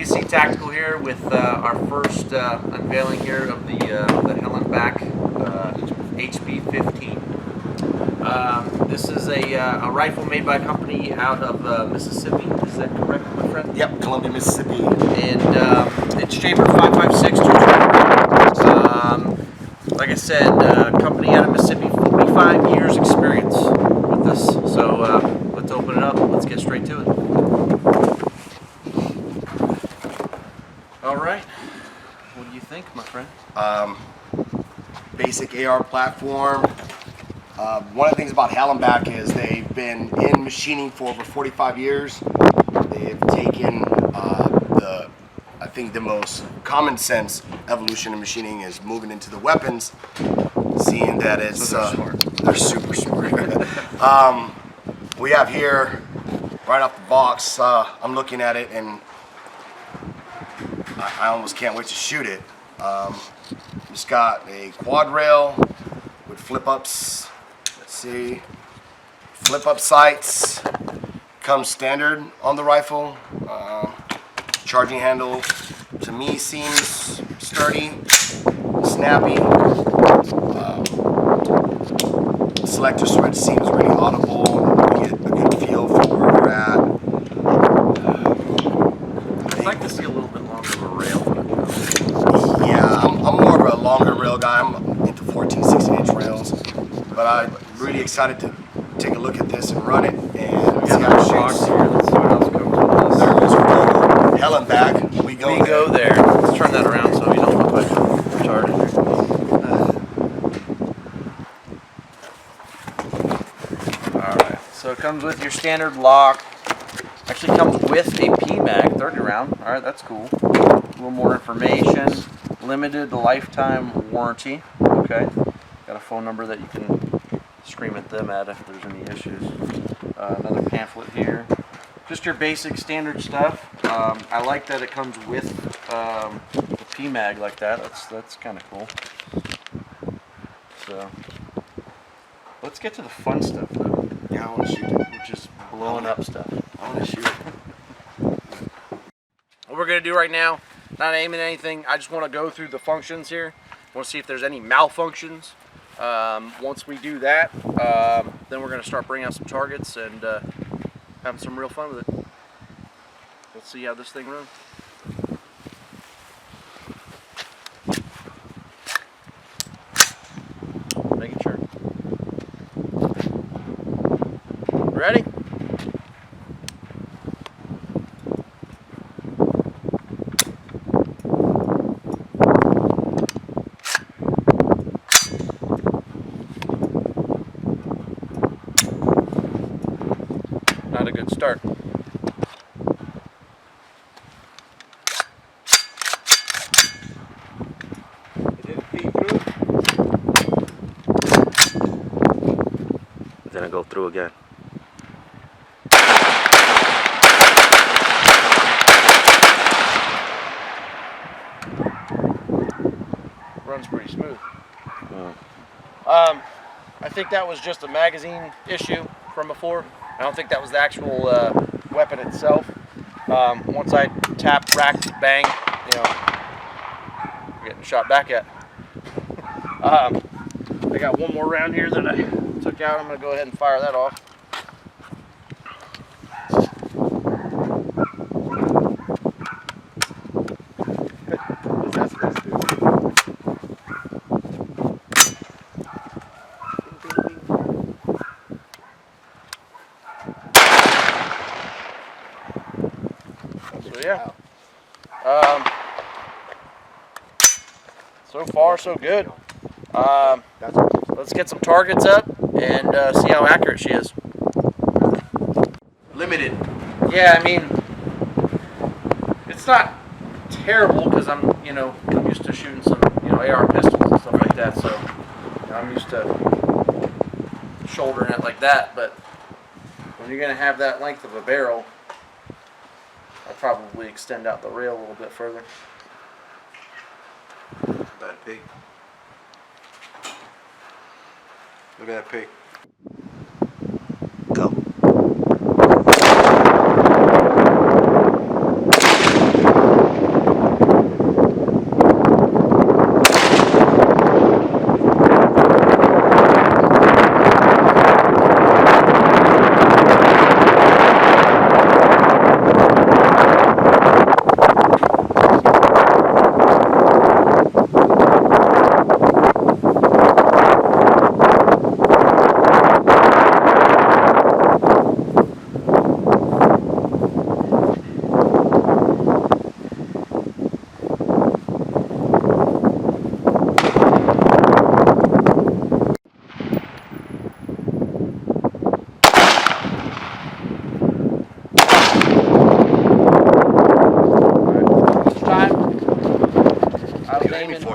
ABC Tactical here with our first unveiling here of the Helanbak HP15. This is a rifle made by a company out of Mississippi. Is that correct, my friend? Yep, Columbia, Mississippi. And it's chambered 5.56 220. Like I said, company out of Mississippi, 45 years experience with this. So let's open it up. Let's get straight to it. All right. What do you think, my friend? Basic AR platform. One of the things about Helanbak is they've been in machining for over 45 years. They've taken I think the most common sense evolution in machining is moving into the weapons, seeing that it's they're super smart. We have here right off the box. I'm looking at it and I almost can't wait to shoot it. It's got a quad rail with flip ups. Let's see, flip up sights. Comes standard on the rifle. Charging handle to me seems sturdy, snappy. Selector switch seems really audible. You get a good feel for where we're at. I'd like to see a little bit longer of a rail. Yeah, I'm more of a longer rail guy. I'm into 14, 16-inch rails. But I'm really excited to take a look at this and run it and see how it shoots. Let's see what else comes with this. There is our logo. Helanbak. We go there. Let's turn that around so you don't look like retarded. Alright, so it comes with your standard lock. Actually comes with a PMAG, 30 round. Alright, that's cool. A little more information. Limited lifetime warranty. Okay. Got a phone number that you can scream at them at if there's any issues. Another pamphlet here. Just your basic standard stuff. I like that it comes with the PMAG like that. That's kind of cool. So let's get to the fun stuff though. Yeah, I want to shoot it. Which is blowing up stuff. I want to shoot it. What we're gonna do right now, not aiming at anything. I just want to go through the functions here. Want to see if there's any malfunctions. Once we do that, then we're gonna start bringing out some targets and having some real fun with it. Let's see how this thing runs. Making sure. Ready? Not a good start. Then I go through again. Runs pretty smooth. I think that was just a magazine issue from before. I don't think that was the actual weapon itself. Once I tap, rack, bang, you know, I'm getting shot back at. I got one more round here that I took out. I'm going to go ahead and fire that off. So yeah, so far so good. Let's get some targets up and see how accurate she is. Limited. Yeah, I mean, it's not terrible because I'm used to shooting some, AR pistols and stuff like that. So I'm used to shouldering it like that. But when you're gonna have that length of a barrel, I'll probably extend out the rail a little bit further. Bad pig. Look at that pig. Go.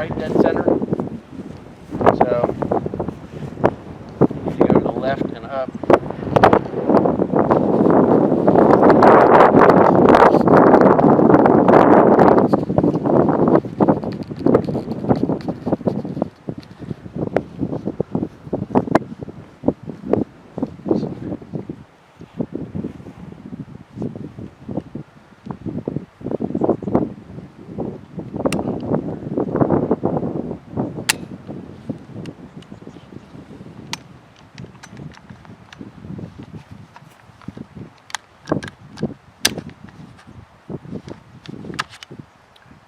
right dead center. So you need to go to the left and up.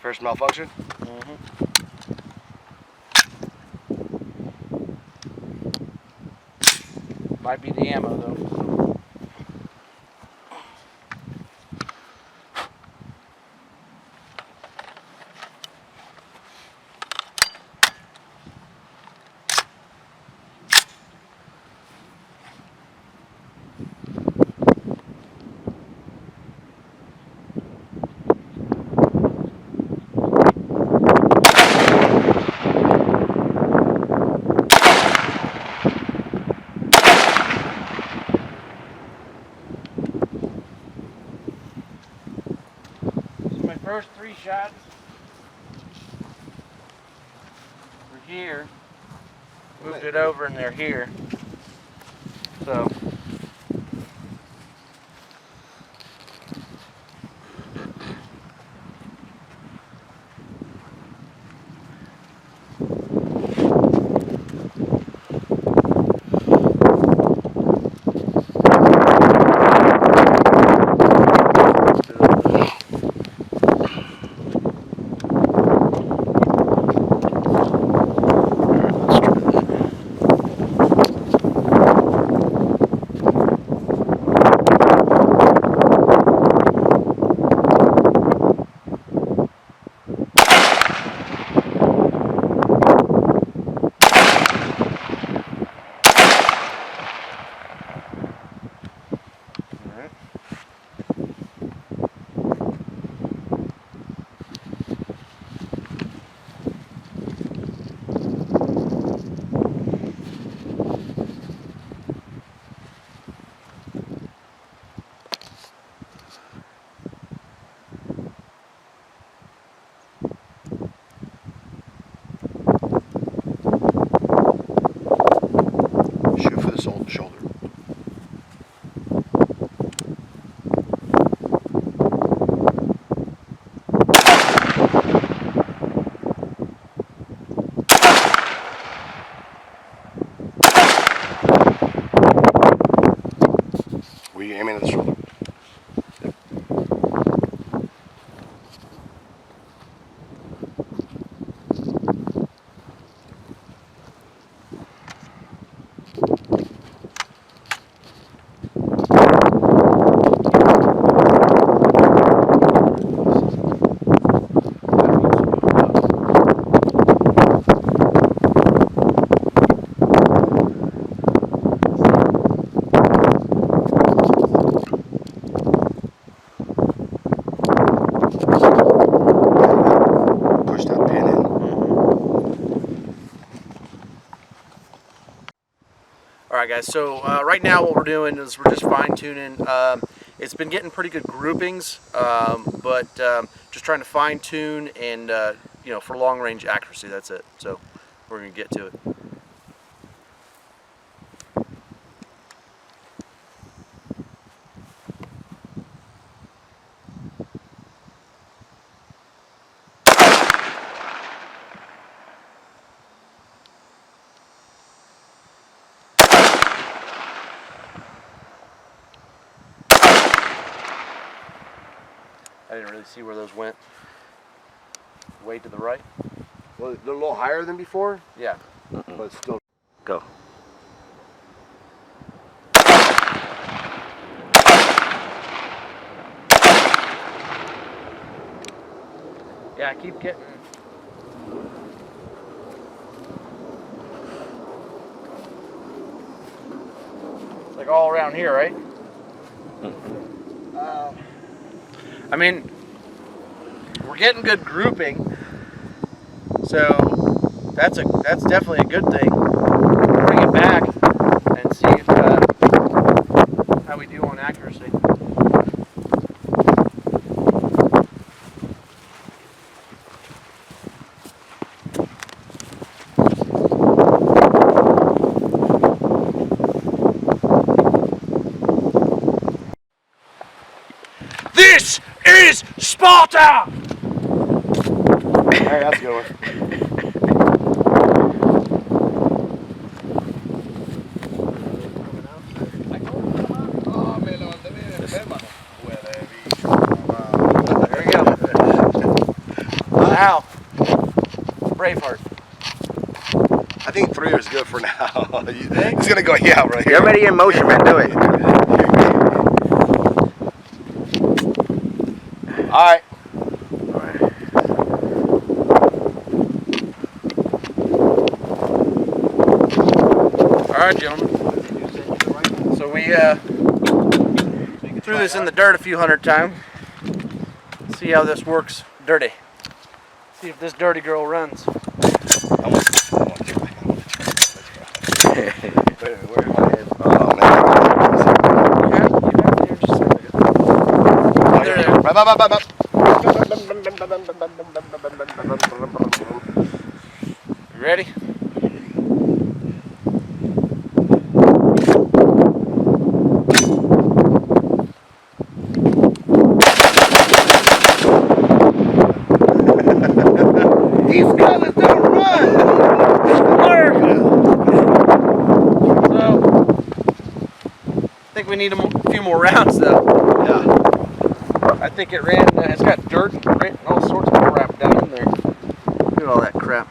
First malfunction. Might be the ammo though. First 3 shots were here, moved it over and they're here. So Shoot for the shoulder. Were you aiming at the shoulder? Push that pin in. alright guys, so right now what we're doing is we're just fine tuning. It's been getting pretty good groupings, but just trying to fine tune and you know, for long range accuracy, that's it. So we're going to get to it. I didn't really see where those went. Way to the right? Well, they're a little higher than before, Yeah. but still. Go. Yeah, I keep getting... It's like all around here, right? I mean, we're getting good grouping, So that's definitely a good thing. Bring it back and see if, how we do on accuracy. This is Sparta! Alright, that's a good one. There we go. Now, Braveheart. I think 3 is good for now. It's gonna go right here. You're already in motion, man. Do it. All right. All right, gentlemen. So we threw this in the dirt a few hundred times. See how this works dirty. See if this dirty girl runs. You ready? These colors don't run. America. So, I think we need a few more rounds though. Yeah. I think it ran. It's got dirt and all sorts of crap down in there. Look at all that crap.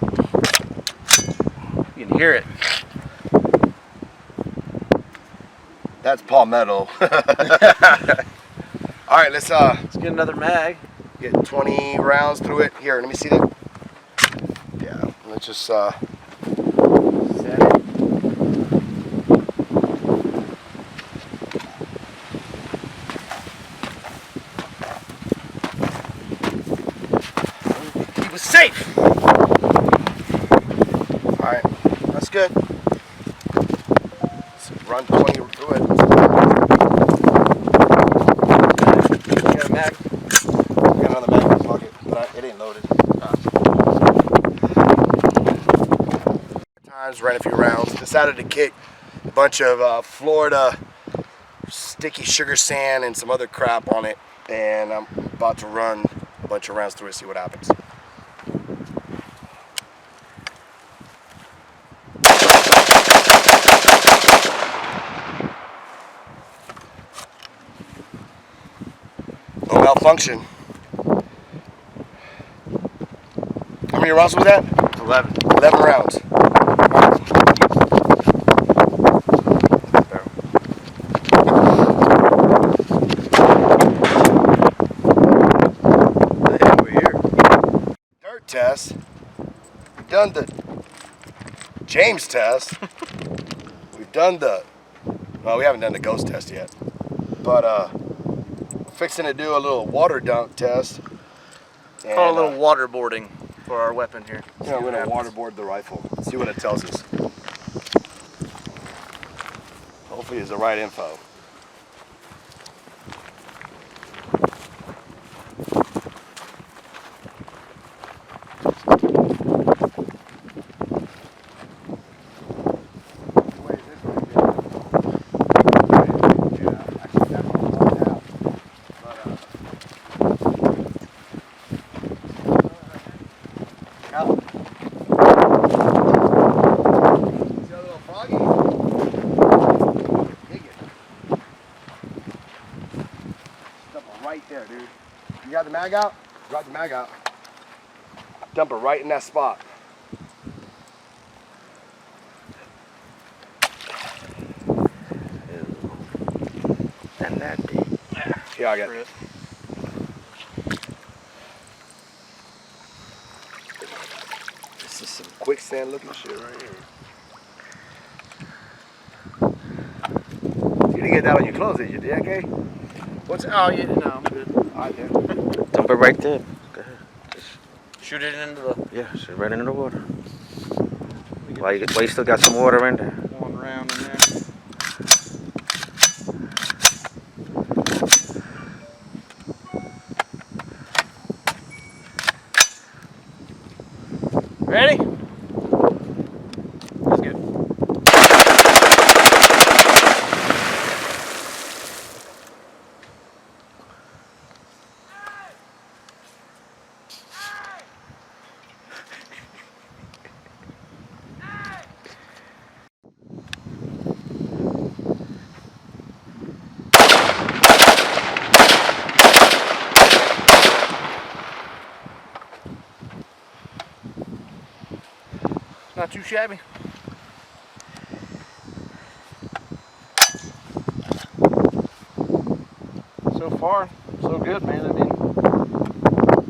You can hear it. That's palmetto. All right, let's get another mag. get 20 rounds through it. Here, let me see that. Yeah, let's just set it. Keep us safe. All right, that's good. Let's run 20 through it. Got a mag. Got another mag in the pocket, but it ain't loaded. Times ran a few rounds. Decided to kick a bunch of Florida sticky sugar sand and some other crap on it, and I'm about to run a bunch of rounds through it, see what happens. No malfunction. How many rounds was that? 11. 11 rounds. Dirt test. We've done the James test. We've done the, well, we haven't done the ghost test yet. But fixing to do a little water dunk test. And, Call a little waterboarding for our weapon here. yeah, we're gonna waterboard the rifle. See what it tells us. Hopefully it's the right info. Right there, dude. You got the mag out? Drop the mag out. Dump it right in that spot. And that deep. Here, I got it. This is some quicksand looking shit right here. You didn't get that on your clothes, did you, DK? What's, oh, yeah, no, I'm good. Alright, then. Dump it right there. Go ahead. Just Shoot it into the Yeah, shoot right into the water. Why you still got some water in there? one round in there. Ready? That's good. Not too shabby. So far, so good, man. I mean,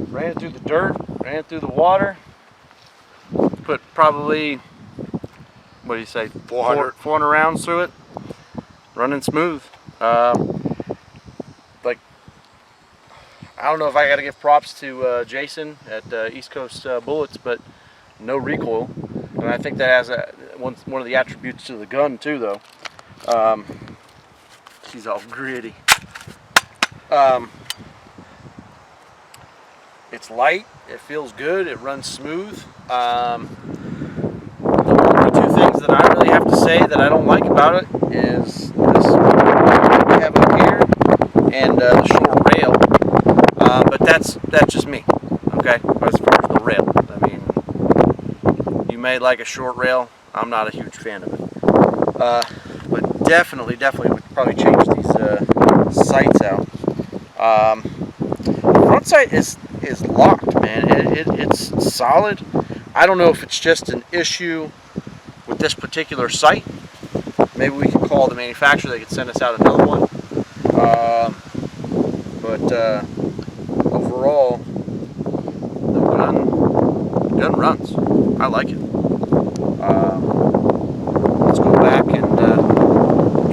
ran it through the dirt, ran it through the water. Put probably, what do you say, 400 rounds through it. Running smooth. Like, I don't know if I got to give props to Jason at East Coast Bullets, but no recoil. And I think that has one of the attributes to the gun too, though. She's all gritty. It's light, it feels good, it runs smooth. The only two things that I really have to say that I don't like about it is this we have up here and the short rail. But that's just me, okay? As far as the rail, I mean, you may like a short rail. I'm not a huge fan of it. But definitely would probably change these sights out. Front sight is locked, man. It's solid. I don't know if it's just an issue with this particular sight. Maybe we can call the manufacturer. They could send us out another one. But overall, the gun runs. I like it. Let's go back and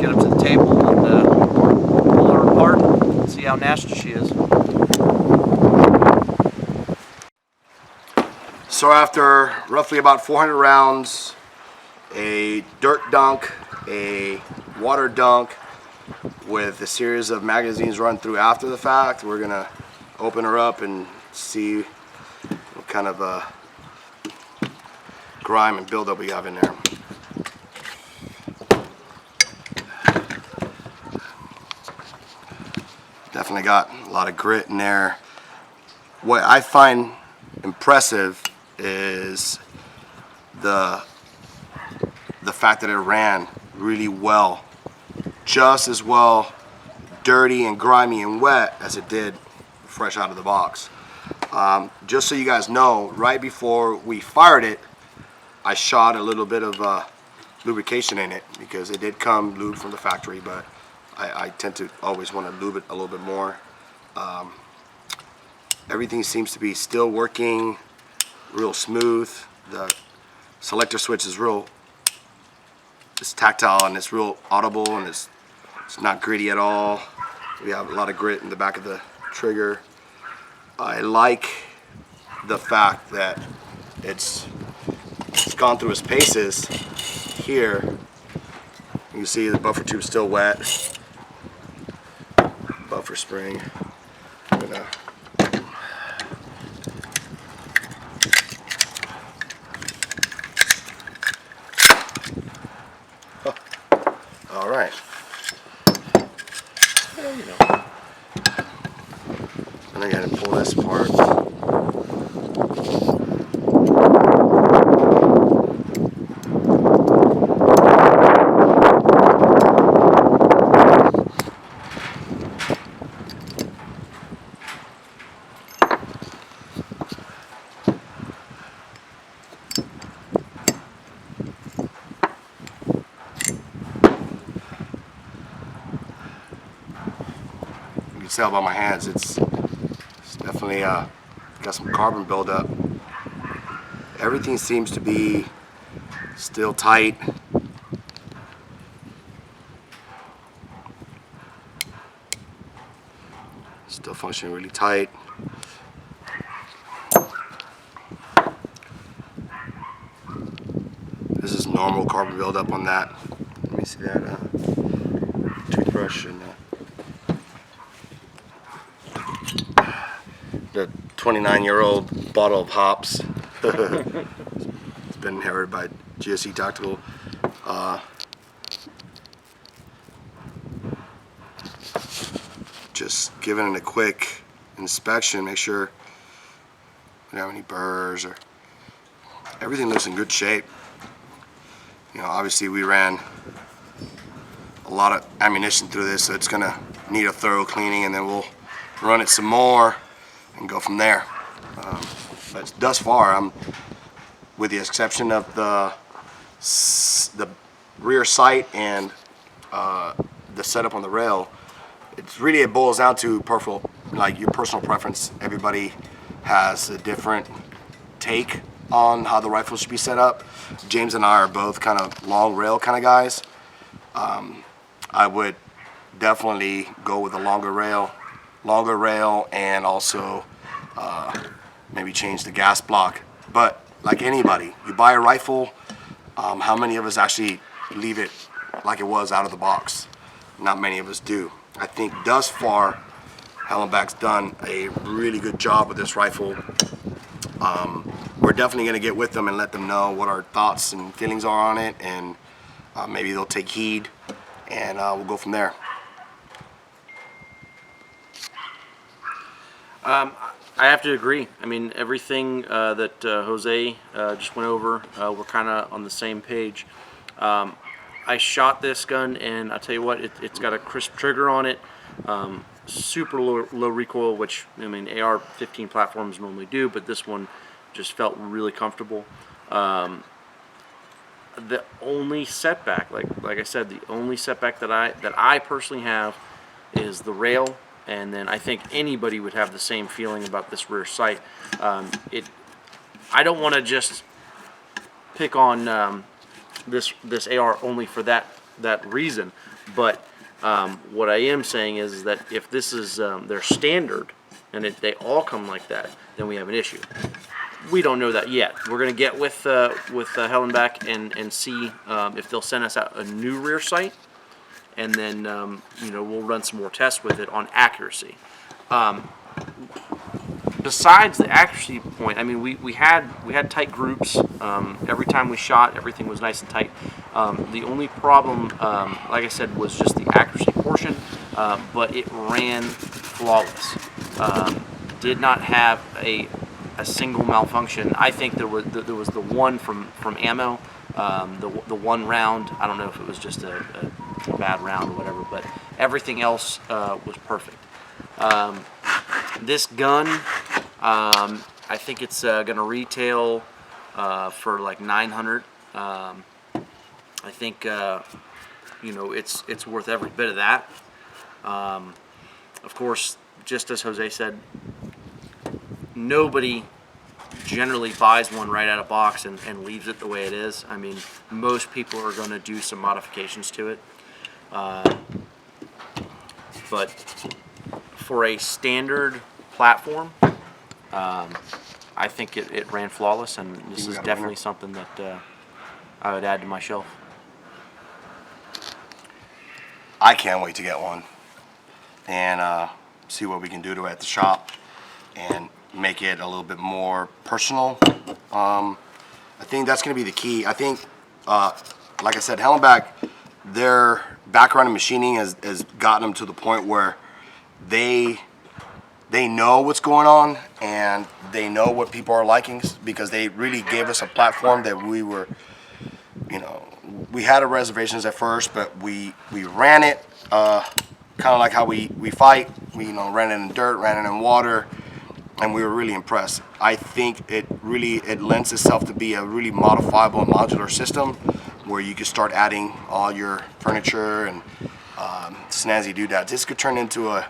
get up to the table and pull her apart and see how nasty she is. So after roughly about 400 rounds, a dirt dunk, a water dunk, with a series of magazines run through after the fact, we're gonna open her up and see what kind of grime and buildup we have in there. Definitely got a lot of grit in there. What I find impressive is the fact that it ran really well, just as well dirty and grimy and wet as it did fresh out of the box. Just so you guys know, right before we fired it, I shot a little bit of lubrication in it because it did come lubed from the factory, but I tend to always want to lube it a little bit more. Everything seems to be still working real smooth. The selector switch is it's tactile and it's real audible, and it's not gritty at all. We have a lot of grit in the back of the trigger. I like the fact that it's gone through its paces here. You can see the buffer tube's still wet. Buffer spring. I'm gonna all right. Well, you know. And I gotta pull this apart. You can tell by my hands, it's definitely got some carbon buildup. Everything seems to be still tight. Still functioning really tight. normal carbon buildup on that. Let me see that toothbrush and the 29-year-old bottle of hops. It's been inherited by GSE Tactical. Just giving it a quick inspection, make sure we don't have any burrs or everything looks in good shape. You know, obviously we ran a lot of ammunition through this, so it's gonna need a thorough cleaning, and then we'll run it some more and go from there. But thus far, with the exception of the rear sight and the setup on the rail, it boils down to your personal preference. Everybody has a different take on how the rifle should be set up. James and I are both kind of long rail kind of guys. I would definitely go with a longer rail, and also maybe change the gas block. But like anybody, you buy a rifle, how many of us actually leave it like it was out of the box? Not many of us do. I think thus far, Helanbak's done a really good job with this rifle. We're definitely going to get with them and let them know what our thoughts and feelings are on it, and maybe they'll take heed, and we'll go from there. I have to agree. I mean, everything that Jose just went over, we're kind of on the same page. I shot this gun, and I'll tell you what, it's got a crisp trigger on it, super low recoil, which, I mean, AR15 platforms normally do, but this one just felt really comfortable. The only setback, like I said, the only setback that I personally have is the rail, and then I think anybody would have the same feeling about this rear sight. I don't want to just pick on this AR only for that reason, but what I am saying is that if this is their standard and they all come like that, then we have an issue. We don't know that yet. We're going to get with Helanbak and see if they'll send us out a new rear sight, and then we'll run some more tests with it on accuracy. Besides the accuracy point, I mean, we had tight groups. Every time we shot, everything was nice and tight. The only problem, like I said, was just the accuracy portion, but it ran flawless. Did not have a single malfunction. I think there was the one from ammo, the one round. I don't know if it was just a bad round or whatever, but everything else was perfect. This gun, I think it's gonna retail for like $900. I think it's worth every bit of that. Of course, just as Jose said, nobody generally buys one right out of box and leaves it the way it is. I mean, most people are going to do some modifications to it. But for a standard platform, I think it ran flawless, and this is definitely something that I would add to my shelf. I can't wait to get one and see what we can do to it at the shop and make it a little bit more personal. I think that's going to be the key. I think, like I said, Helanbak, their background in machining has gotten them to the point where they know what's going on, and they know what people are liking, because they really gave us a platform that we were, we had our reservations at first, but we ran it kind of like how we fight. We ran it in dirt, ran it in water, and we were really impressed. I think it lends itself to be a really modifiable and modular system where you could start adding all your furniture and snazzy doodads. This could turn into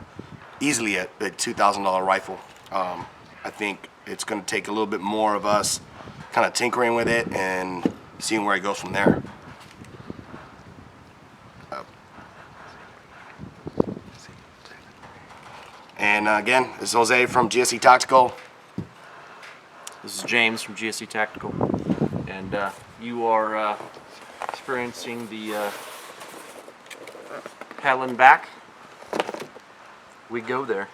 easily a $2,000 rifle. I think it's going to take a little bit more of us kind of tinkering with it and seeing where it goes from there. And again, this is Jose from GSE Tactical. This is James from GSE Tactical, and you are experiencing the Helanbak, we go there.